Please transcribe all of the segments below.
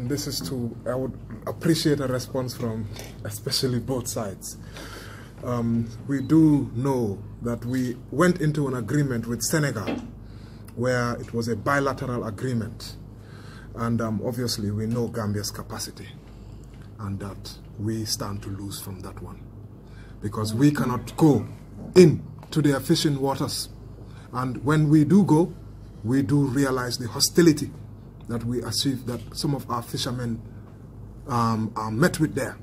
and this is I would appreciate a response from especially both sides. We do know that we went into an agreement with Senegal where it was a bilateral agreement, and obviously we know Gambia's capacity and that we stand to lose from that one because we cannot go into their fishing waters, and when we do go, we do realize the hostility that we achieve, that some of our fishermen are met with there.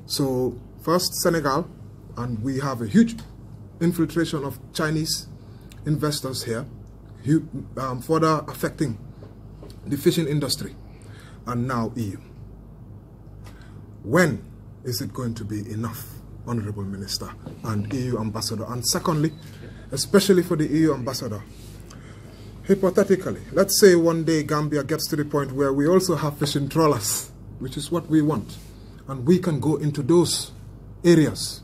So first Senegal, and we have a huge infiltration of Chinese investors here, further affecting the fishing industry, and now EU. When is it going to be enough, Honorable Minister and EU Ambassador? And secondly, especially for the EU Ambassador, hypothetically, let's say one day Gambia gets to the point where we also have fishing trawlers, which is what we want, and we can go into those areas.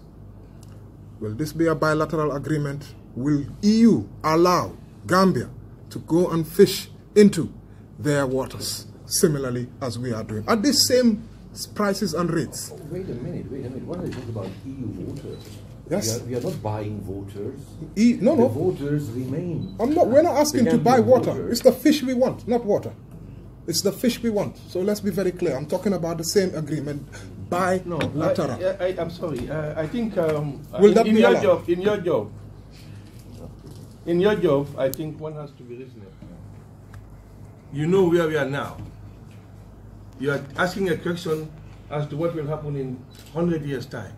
Will this be a bilateral agreement? Will EU allow Gambia to go and fish into their waters, similarly as we are doing, at the same prices and rates? Oh, wait a minute. When I talk about EU waters, yes, we are not buying waters. No. The waters remain. We're not asking to buy water. It's the fish we want, not water. It's the fish we want. So let's be very clear. I'm talking about the same agreement, bilateral. No, I'm sorry. I think will that in be your allowed? In your job, I think one has to be reasonable. You know where we are now. You are asking a question as to what will happen in 100 years' time.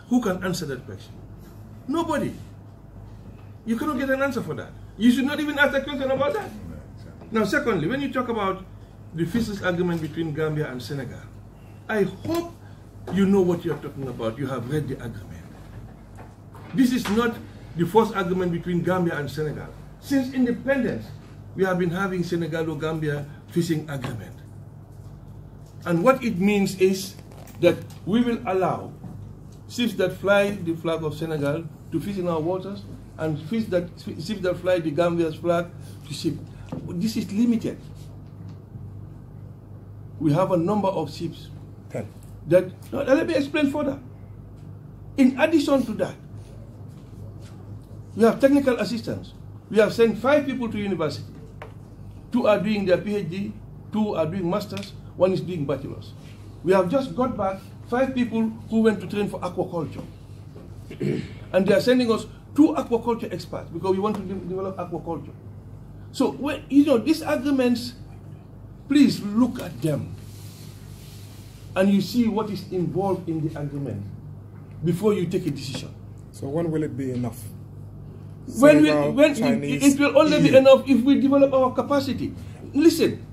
Who can answer that question? Nobody. You cannot get an answer for that. You should not even ask a question about that. Now, secondly, when you talk about the fisheries agreement between Gambia and Senegal, I hope you know what you're talking about. You have read the agreement. This is not the first agreement between Gambia and Senegal. Since independence, we have been having Senegal-Gambia fishing agreement. And what it means is that we will allow ships that fly the flag of Senegal to fish in our waters, and ships that fly the Gambia's flag to ship. This is limited. We have a number of ships. 10. Let me explain further. In addition to that, we have technical assistance. We have sent 5 people to university. 2 are doing their PhD, 2 are doing masters, 1 is doing bachelor's. We have just got back 5 people who went to train for aquaculture. And they are sending us 2 aquaculture experts because we want to develop aquaculture. So, when, these agreements, please look at them and you see what is involved in the agreement before you take a decision. So when will it be enough? It will only be enough if we develop our capacity. Listen,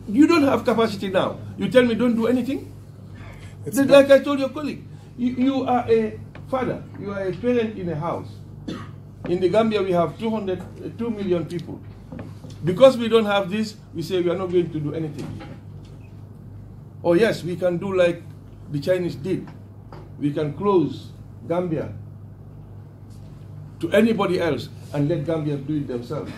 you don't have capacity now. You tell me don't do anything? Like I told your colleague, you are a father, you are a parent in a house. In the Gambia, we have 2 million people. Because we don't have this, we say we are not going to do anything. Oh yes, we can do like the Chinese did. We can close Gambia to anybody else and let Gambians do it themselves.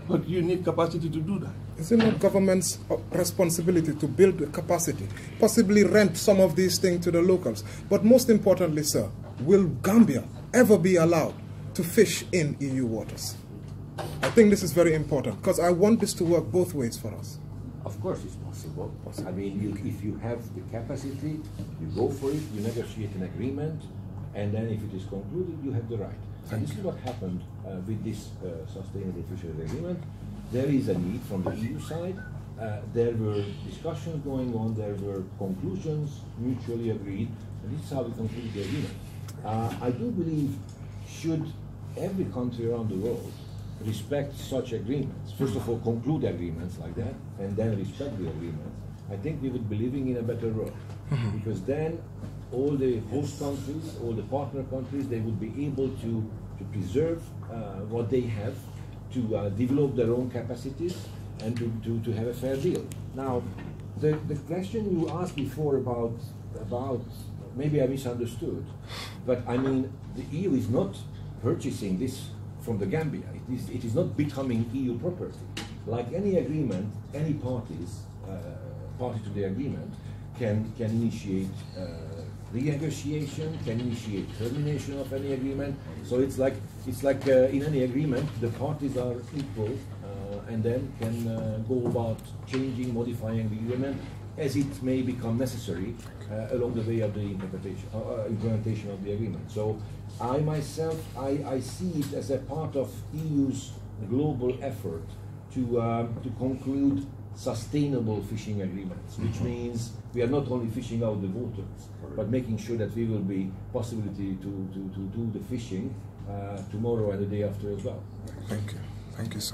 But you need capacity to do that. Is it not government's responsibility to build the capacity, possibly rent some of these things to the locals? But most importantly, sir, will Gambia ever be allowed to fish in EU waters? I think this is very important because I want this to work both ways for us. Of course it's possible. I mean, if you have the capacity, you go for it, you negotiate an agreement, and then if it is concluded, you have the right. And this is what happened with this Sustainable Fisheries Agreement. There is a need from the EU side. There were discussions going on, there were conclusions mutually agreed, and this is how we concluded the agreement. I do believe should every country around the world respect such agreements, first of all conclude agreements like that, and then respect the agreements, I think we would be living in a better world. Because then all the host countries, all the partner countries, they would be able to preserve what they have, to develop their own capacities, and to have a fair deal. Now, the question you asked before about maybe I misunderstood, but I mean the EU is not purchasing this from the Gambia. It is not becoming EU property. like any agreement, any party to the agreement can initiate renegotiation, can initiate termination of any agreement. So it's like in any agreement, the parties are equal, and then can go about changing, modifying the agreement as it may become necessary along the way of the implementation of the agreement. So I myself, I see it as a part of EU's global effort to conclude sustainable fishing agreements, which means we are not only fishing out the waters, but making sure that we will be possibility to do the fishing tomorrow and the day after as well. Thank you. Thank you so much.